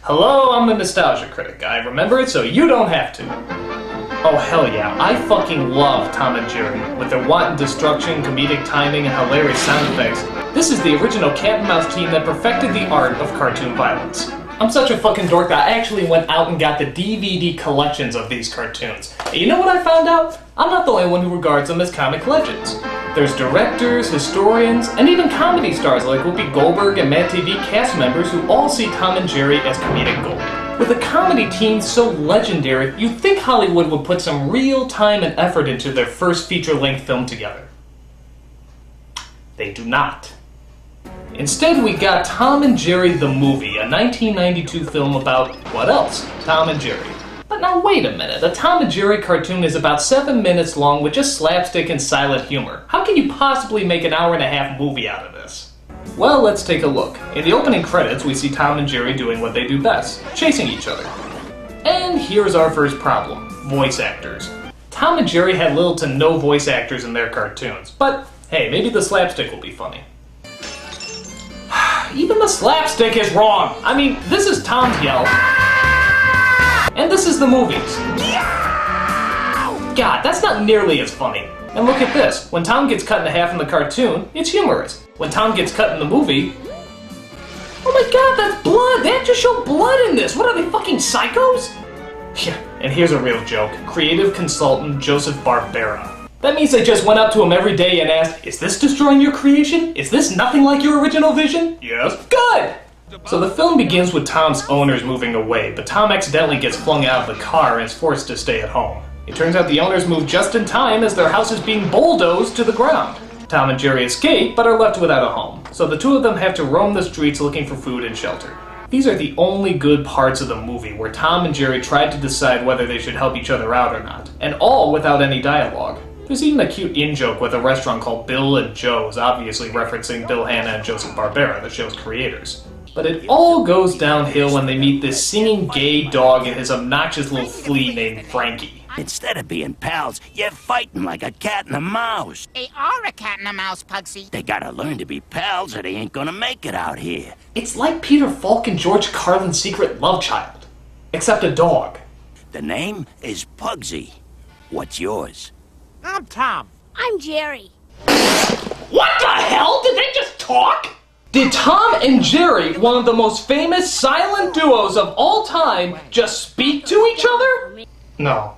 Hello, I'm the Nostalgia Critic. I remember it so you don't have to. Oh hell yeah, I fucking love Tom and Jerry. With their wanton destruction, comedic timing, and hilarious sound effects, this is the original cat and mouse team that perfected the art of cartoon violence. I'm such a fucking dork that I actually went out and got the DVD collections of these cartoons. And you know what I found out? I'm not the only one who regards them as comic legends. There's directors, historians, and even comedy stars like Whoopi Goldberg and Mad TV cast members who all see Tom and Jerry as comedic gold. With a comedy team so legendary, you'd think Hollywood would put some real time and effort into their first feature-length film together. They do not. Instead, we got Tom and Jerry the Movie, a 1992 film about, what else? Tom and Jerry. But now wait a minute, a Tom and Jerry cartoon is about 7 minutes long with just slapstick and silent humor. How can you possibly make an hour-and-a-half movie out of this? Well, let's take a look. In the opening credits, we see Tom and Jerry doing what they do best, chasing each other. And here's our first problem, voice actors. Tom and Jerry had little to no voice actors in their cartoons, but hey, maybe the slapstick will be funny. Even the slapstick is wrong! I mean, this is Tom's yell, and this is the movie's. God, that's not nearly as funny. And look at this, when Tom gets cut in half in the cartoon, it's humorous. When Tom gets cut in the movie... Oh my god, that's blood! They actually show blood in this! What are they, fucking psychos? Yeah, and here's a real joke. Creative consultant Joseph Barbera. That means they just went up to him every day and asked, is this destroying your creation? Is this nothing like your original vision? Yes. Good! So the film begins with Tom's owners moving away, but Tom accidentally gets flung out of the car and is forced to stay at home. It turns out the owners move just in time as their house is being bulldozed to the ground. Tom and Jerry escape, but are left without a home, so the two of them have to roam the streets looking for food and shelter. These are the only good parts of the movie, where Tom and Jerry tried to decide whether they should help each other out or not, and all without any dialogue. There's even a cute in-joke with a restaurant called Bill and Joe's, obviously referencing Bill Hanna and Joseph Barbera, the show's creators. But it all goes downhill when they meet this singing gay dog and his obnoxious little flea named Frankie. Instead of being pals, you're fighting like a cat and a mouse. They are a cat and a mouse, Pugsy. They gotta learn to be pals or they ain't gonna make it out here. It's like Peter Falk and George Carlin's secret love child, except a dog. The name is Pugsy. What's yours? I'm Tom. I'm Jerry. What the hell? Did they just talk? Did Tom and Jerry, one of the most famous silent duos of all time, just speak to each other? No,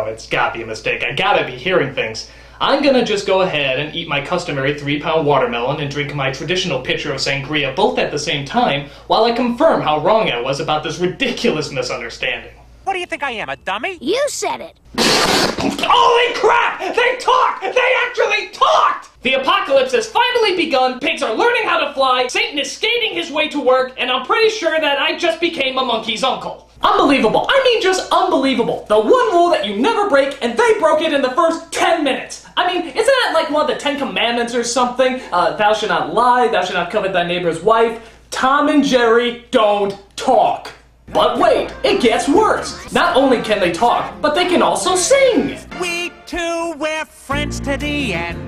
it's gotta be a mistake. I gotta be hearing things. I'm gonna just go ahead and eat my customary 3-pound watermelon and drink my traditional pitcher of sangria both at the same time while I confirm how wrong I was about this ridiculous misunderstanding. What do you think I am, a dummy? You said it. Holy crap! They talked! They actually talked! The apocalypse has finally begun, pigs are learning how to fly, Satan is skating his way to work, and I'm pretty sure that I just became a monkey's uncle. Unbelievable. I mean just unbelievable. The one rule that you never break, and they broke it in the first 10 minutes. I mean, isn't that like one of the 10 Commandments or something? Thou shalt not lie, thou shalt not covet thy neighbor's wife. Tom and Jerry don't talk. But wait, it gets worse. Not only can they talk, but they can also sing. We two, we're friends to the end.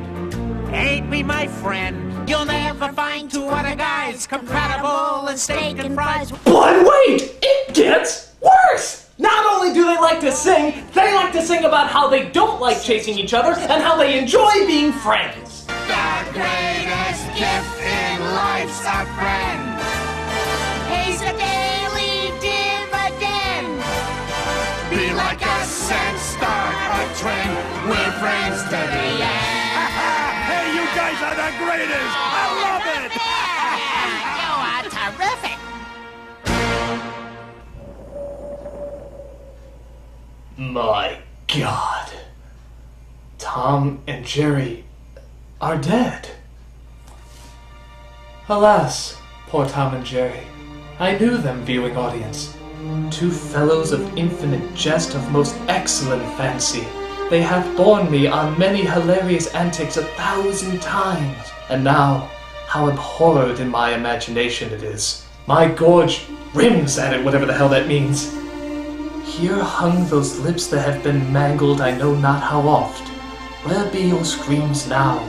Ain't we, my friend? You'll never find two other guys compatible as steak and fries. But wait, it gets worse. Not only do they like to sing about how they don't like chasing each other and how they enjoy being friends. The greatest gift in life's a friend. Pays a daily dividend. Be like us and start a trend. We're friends to the end. Hey, you guys are the greatest! I love it! You are terrific. My God. Tom and Jerry are dead. Alas, poor Tom and Jerry. I knew them, viewing audience. Two fellows of infinite jest, of most excellent fancy. They have borne me on many hilarious antics 1,000 times. And now, how abhorred in my imagination it is. My gorge rims at it, whatever the hell that means. Here hung those lips that have been mangled I know not how oft. Where be your screams now,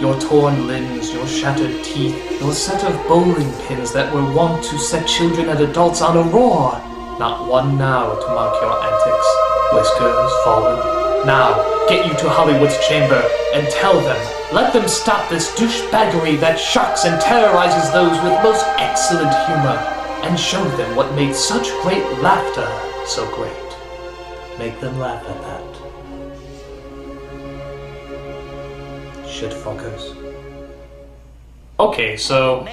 Your torn limbs, your shattered teeth, your set of bowling pins that were wont to set children and adults on a roar. Not one now to mark your antics. Whiskers fallen. Now, get you to Hollywood's chamber and tell them, let them stop this douchebaggery that shocks and terrorizes those with most excellent humor, and show them what made such great laughter so great. Make them laugh at that. Shitfuckers. Okay, so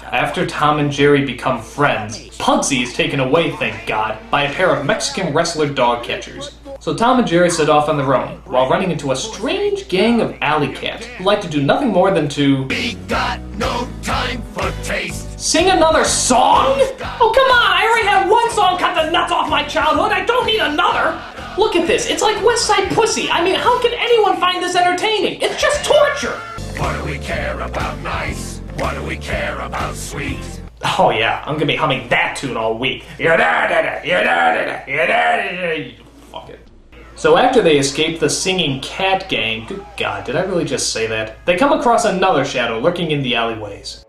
after Tom and Jerry become friends, Pugsy is taken away, thank God, by a pair of Mexican wrestler dog catchers. So Tom and Jerry set off on their own, while running into a strange gang of alley cats who like to do nothing more than to... We got no time for taste. Sing another song? Oh, come on! I already had one song cut the nuts off my childhood! I don't need another! Look at this, it's like West Side Pussy. I mean, how can anyone find this entertaining? It's just torture! What do we care about nice? What do we care about sweet? Oh yeah, I'm gonna be humming that tune all week. Fuck it. So after they escape the singing cat gang, good God, did I really just say that? They come across another shadow lurking in the alleyways.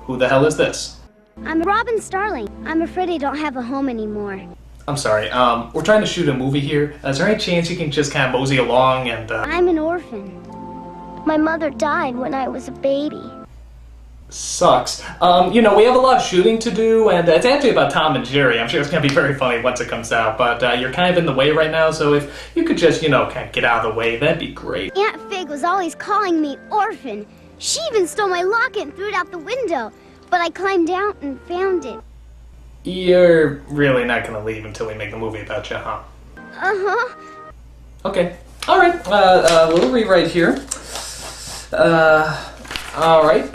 Who the hell is this? I'm Robin Starling. I'm afraid I don't have a home anymore. I'm sorry, we're trying to shoot a movie here. Is there any chance you can just kind of mosey along and, I'm an orphan. My mother died when I was a baby. Sucks. You know, we have a lot of shooting to do, and it's actually about Tom and Jerry. I'm sure it's gonna be very funny once it comes out, but you're kind of in the way right now, so if you could just, you know, kind of get out of the way, that'd be great. Aunt Fig was always calling me orphan. She even stole my locket and threw it out the window, but I climbed out and found it. You're really not gonna leave until we make a movie about you, huh? Uh-huh. Okay. Alright, a little rewrite here. Alright,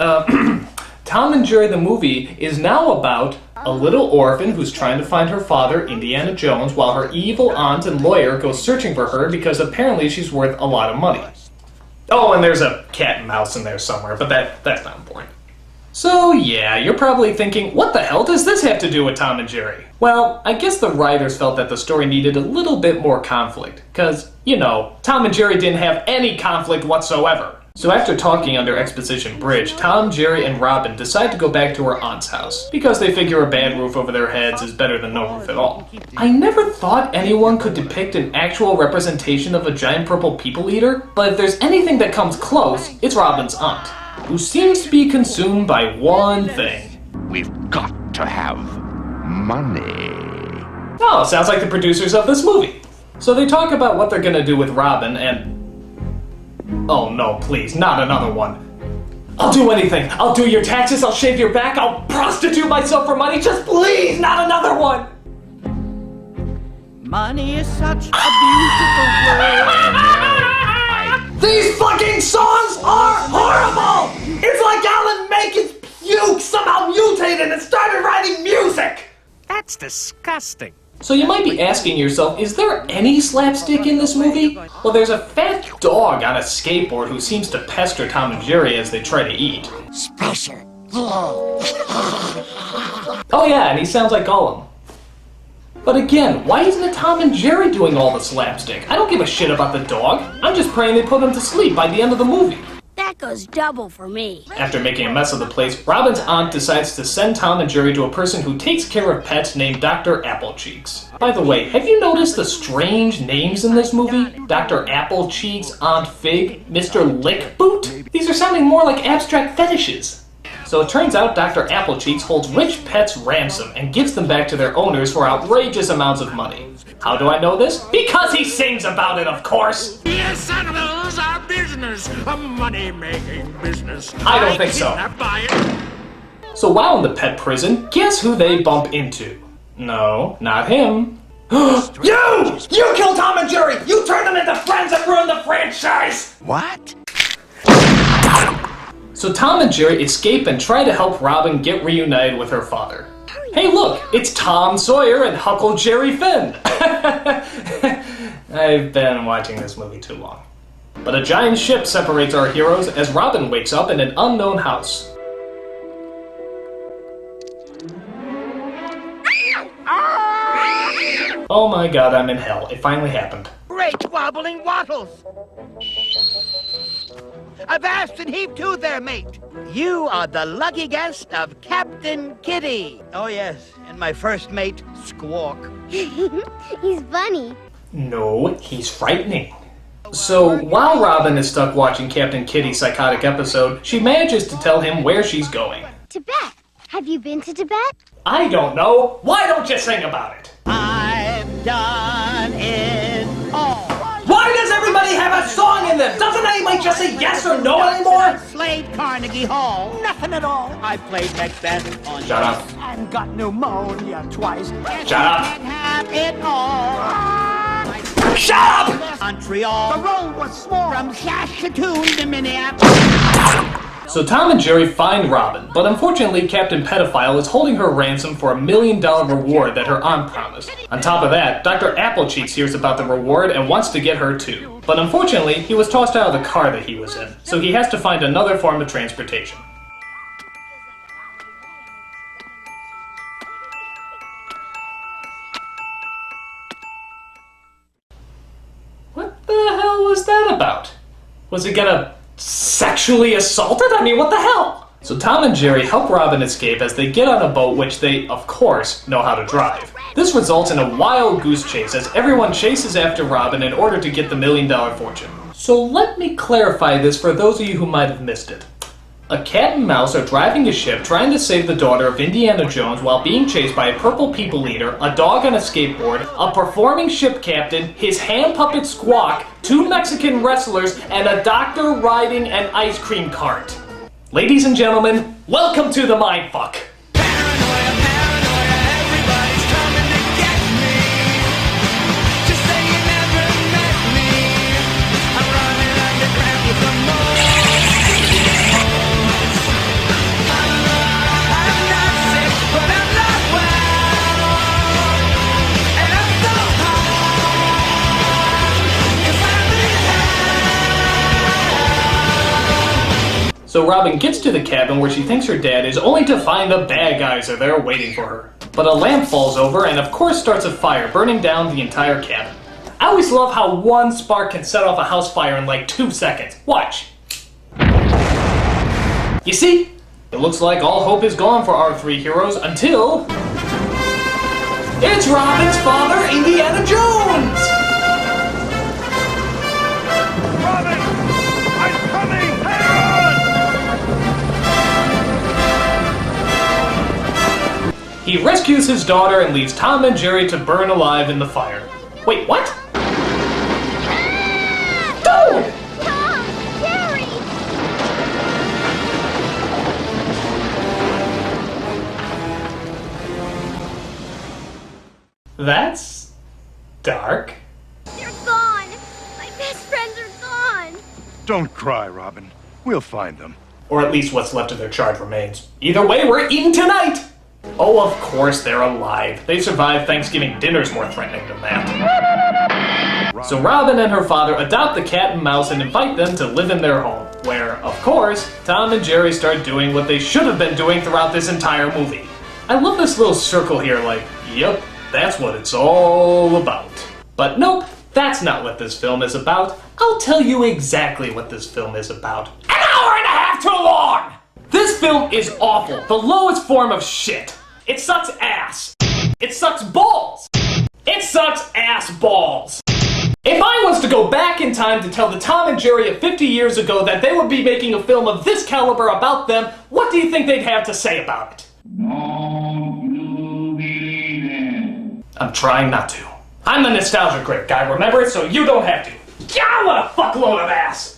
Tom and Jerry the movie is now about a little orphan who's trying to find her father, Indiana Jones, while her evil aunt and lawyer go searching for her because apparently she's worth a lot of money. Oh, and there's a cat and mouse in there somewhere, but that's not important. So yeah, you're probably thinking, what the hell does this have to do with Tom and Jerry? Well, I guess the writers felt that the story needed a little bit more conflict, because, you know, Tom and Jerry didn't have any conflict whatsoever. So after talking under Exposition Bridge, Tom, Jerry, and Robin decide to go back to her aunt's house, because they figure a bad roof over their heads is better than no roof at all. I never thought anyone could depict an actual representation of a giant purple people eater, but if there's anything that comes close, it's Robin's aunt, who seems to be consumed by one thing. We've got to have money. Oh, sounds like the producers of this movie. So they talk about what they're gonna do with Robin and... Oh no, please, not another one. I'll do anything. I'll do your taxes, I'll shave your back, I'll prostitute myself for money, just please, not another one! Money is such a beautiful word. These fucking songs are horrible! It's like Alan Menken's puke somehow mutated and started writing music! That's disgusting. So you might be asking yourself, is there any slapstick in this movie? Well, there's a fat dog on a skateboard who seems to pester Tom and Jerry as they try to eat. Special. Oh yeah, and he sounds like Gollum. But again, why isn't it Tom and Jerry doing all the slapstick? I don't give a shit about the dog. I'm just praying they put him to sleep by the end of the movie. That goes double for me. After making a mess of the place, Robin's aunt decides to send Tom and Jerry to a person who takes care of pets named Dr. Applecheeks. By the way, have you noticed the strange names in this movie? Dr. Applecheeks, Aunt Fig, Mr. Lickboot? These are sounding more like abstract fetishes. So it turns out Dr. Applecheeks holds rich pets ransom and gives them back to their owners for outrageous amounts of money. How do I know this? Because he sings about it, of course! Yes, animals are business, a money-making business. I don't think so. So while in the pet prison, guess who they bump into? No, not him. You! You killed Tom and Jerry! You turned them into friends and ruined the franchise! What? So Tom and Jerry escape and try to help Robin get reunited with her father. Hey look, it's Tom Sawyer and Huckleberry Finn! I've been watching this movie too long. But a giant ship separates our heroes as Robin wakes up in an unknown house. Oh my god, I'm in hell. It finally happened. Great wobbling wattles. Avast and heave to there, mate. You are the lucky guest of Captain Kitty. Oh, yes, and my first mate, Squawk. He's funny. No, he's frightening. So, while Robin is stuck watching Captain Kitty's psychotic episode, she manages to tell him where she's going. Tibet. Have you been to Tibet? I don't know. Why don't you sing about it? I've done it all. Why does everybody have a song in them? Doesn't anybody just say yes or no anymore? Slayed Carnegie Hall. Nothing at all. I played Macbeth on Shut up. and got pneumonia twice. Shut up. Can't have it all. Shut up! Montreal. The road was small. From Saskatoon to Minneapolis. So Tom and Jerry find Robin, but unfortunately Captain Pedophile is holding her ransom for $1 million reward that her aunt promised. On top of that, Dr. Applecheeks hears about the reward and wants to get her too. But unfortunately, he was tossed out of the car that he was in, so he has to find another form of transportation. What the hell was that about? Was he gonna sexually assaulted? I mean, what the hell? So Tom and Jerry help Robin escape as they get on a boat which they, of course, know how to drive. This results in a wild goose chase as everyone chases after Robin in order to get the $1 million fortune. So let me clarify this for those of you who might have missed it. A cat and mouse are driving a ship trying to save the daughter of Indiana Jones while being chased by a purple people eater, a dog on a skateboard, a performing ship captain, his hand puppet Squawk, 2 Mexican wrestlers, and a doctor riding an ice cream cart. Ladies and gentlemen, welcome to the Mindfuck. So Robin gets to the cabin where she thinks her dad is, only to find the bad guys are there waiting for her. But a lamp falls over and of course starts a fire, burning down the entire cabin. I always love how one spark can set off a house fire in like 2 seconds. Watch. You see? It looks like all hope is gone for our 3 heroes until... it's Robin's father, Indiana Jones! Robin! I'm coming! Hang on! He rescues his daughter and leaves Tom and Jerry to burn alive in the fire. Wait, what? Dude! Tom! Jerry! That's... dark. They're gone! My best friends are gone! Don't cry, Robin. We'll find them. Or at least what's left of their charred remains. Either way, we're eating tonight! Oh, of course they're alive. They survived Thanksgiving dinner's more threatening than that. So Robin and her father adopt the cat and mouse and invite them to live in their home, where, of course, Tom and Jerry start doing what they should have been doing throughout this entire movie. I love this little circle here, like, yep, that's what it's all about. But nope, that's not what this film is about. I'll tell you exactly what this film is about. An hour and a half too long! This film is awful, the lowest form of shit. It sucks ass. It sucks balls. It sucks ass balls. If I was to go back in time to tell the Tom and Jerry of 50 years ago that they would be making a film of this caliber about them, what do you think they'd have to say about it? I'm trying not to. I'm the nostalgia critic guy, remember it? So you don't have to. Yeah, what a fuckload of ass!